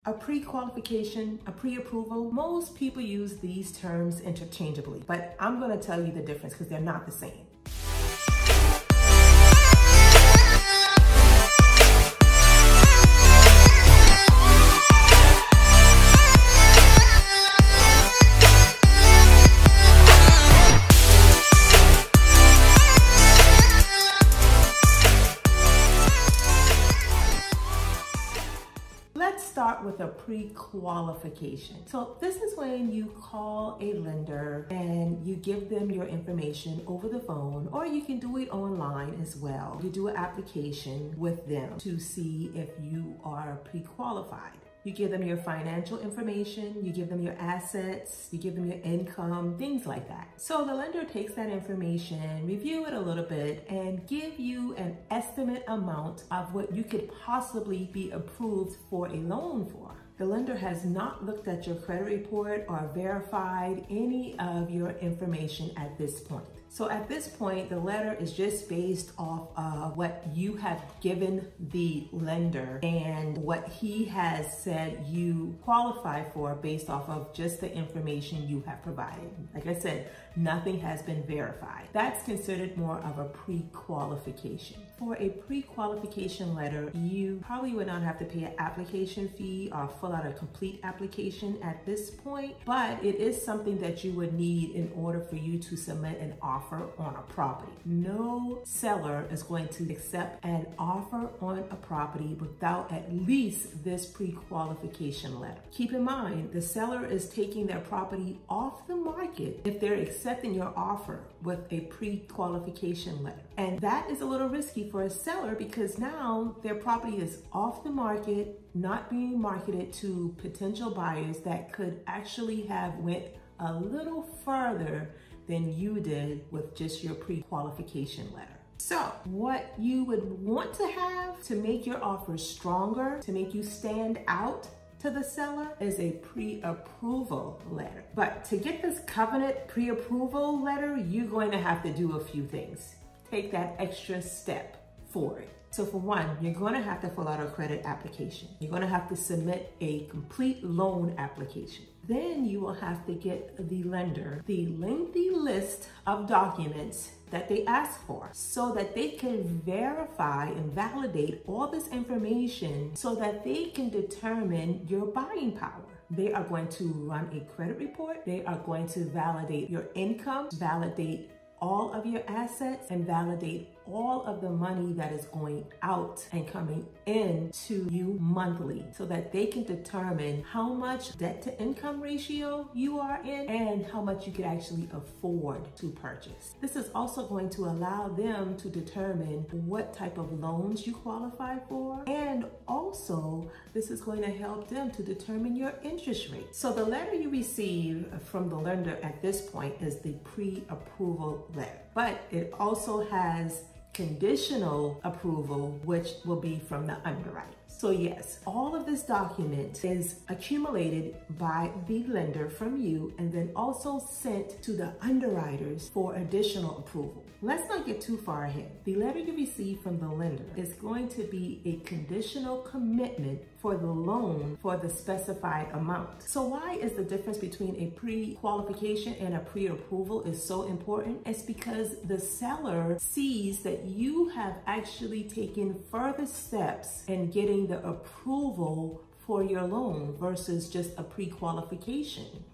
A pre-qualification, a pre-approval, most people use these terms interchangeably, but I'm going to tell you the difference because they're not the same. Let's start with a pre-qualification. So this is when you call a lender and you give them your information over the phone, or you can do it online as well. You do an application with them to see if you are pre-qualified. You give them your financial information, you give them your assets, you give them your income, things like that. So the lender takes that information, review it a little bit, and give you an estimate amount of what you could possibly be approved for a loan for. The lender has not looked at your credit report or verified any of your information at this point. So at this point, the letter is just based off of what you have given the lender and what he has said you qualify for based off of just the information you have provided. Like I said, nothing has been verified. That's considered more of a pre-qualification. For a pre-qualification letter, you probably would not have to pay an application fee or fill out a complete application at this point, but it is something that you would need in order for you to submit an offer on a property. No seller is going to accept an offer on a property without at least this pre-qualification letter. Keep in mind, the seller is taking their property off the market if they're accepting your offer with a pre-qualification letter. And that is a little risky for a seller because now their property is off the market, not being marketed to potential buyers that could actually have went a little further than you did with just your pre-qualification letter. So what you would want to have to make your offer stronger, to make you stand out to the seller, is a pre-approval letter. But to get this covenant pre-approval letter, you're going to have to do a few things. Take that extra step for it. So for one, you're going to have to fill out a credit application. You're going to have to submit a complete loan application. Then you will have to get the lender the lengthy list of documents that they ask for so that they can verify and validate all this information so that they can determine your buying power. They are going to run a credit report. They are going to validate your income, validate all of your assets, and validate all of the money that is going out and coming in to you monthly so that they can determine how much debt to income ratio you are in and how much you could actually afford to purchase. This is also going to allow them to determine what type of loans you qualify for, and also this is going to help them to determine your interest rate. So the letter you receive from the lender at this point is the pre-approval letter, but it also has conditional approval, which will be from the underwriter. So yes, all of this document is accumulated by the lender from you and then also sent to the underwriters for additional approval. Let's not get too far ahead. The letter you receive from the lender is going to be a conditional commitment for the loan for the specified amount. So why is the difference between a pre-qualification and a pre-approval is so important? It's because the seller sees that you have actually taken further steps in getting the approval for your loan versus just a pre-qualification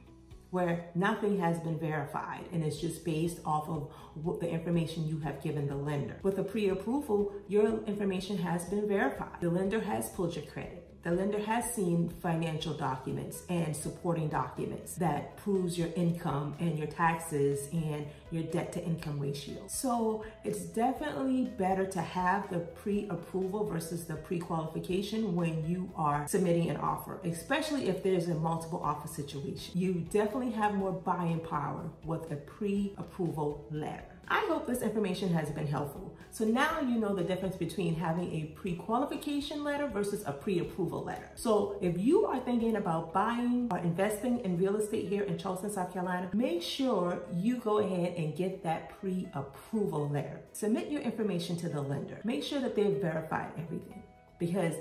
where nothing has been verified and it's just based off of what the information you have given the lender. With a pre-approval, your information has been verified. The lender has pulled your credit. The lender has seen financial documents and supporting documents that proves your income and your taxes and your debt to income ratio. So it's definitely better to have the pre-approval versus the pre-qualification when you are submitting an offer, especially if there's a multiple offer situation. You definitely have more buying power with a pre-approval letter. I hope this information has been helpful. So now you know the difference between having a pre-qualification letter versus a pre-approval letter. So if you are thinking about buying or investing in real estate here in Charleston, South Carolina, make sure you go ahead and get that pre-approval letter. Submit your information to the lender. Make sure that they've verified everything, because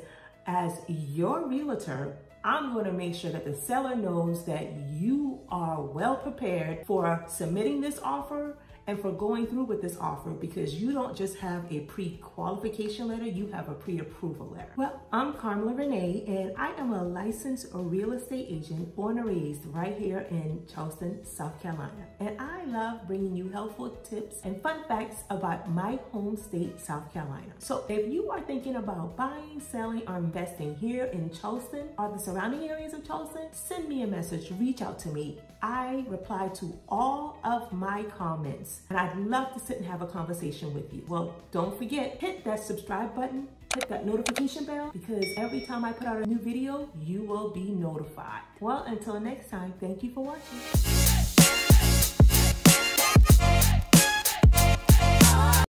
as your realtor, I'm going to make sure that the seller knows that you are well prepared for submitting this offer and for going through with this offer, because you don't just have a pre-qualification letter, you have a pre-approval letter. Well, I'm Carmilla Renee, and I am a licensed real estate agent born and raised right here in Charleston, South Carolina. And I love bringing you helpful tips and fun facts about my home state, South Carolina. So if you are thinking about buying, selling, or investing here in Charleston or the surrounding areas of Charleston, send me a message, reach out to me. I reply to all of my comments, and I'd love to sit and have a conversation with you. Well, don't forget, hit that subscribe button, hit that notification bell, because every time I put out a new video, you will be notified. Well, until next time, thank you for watching.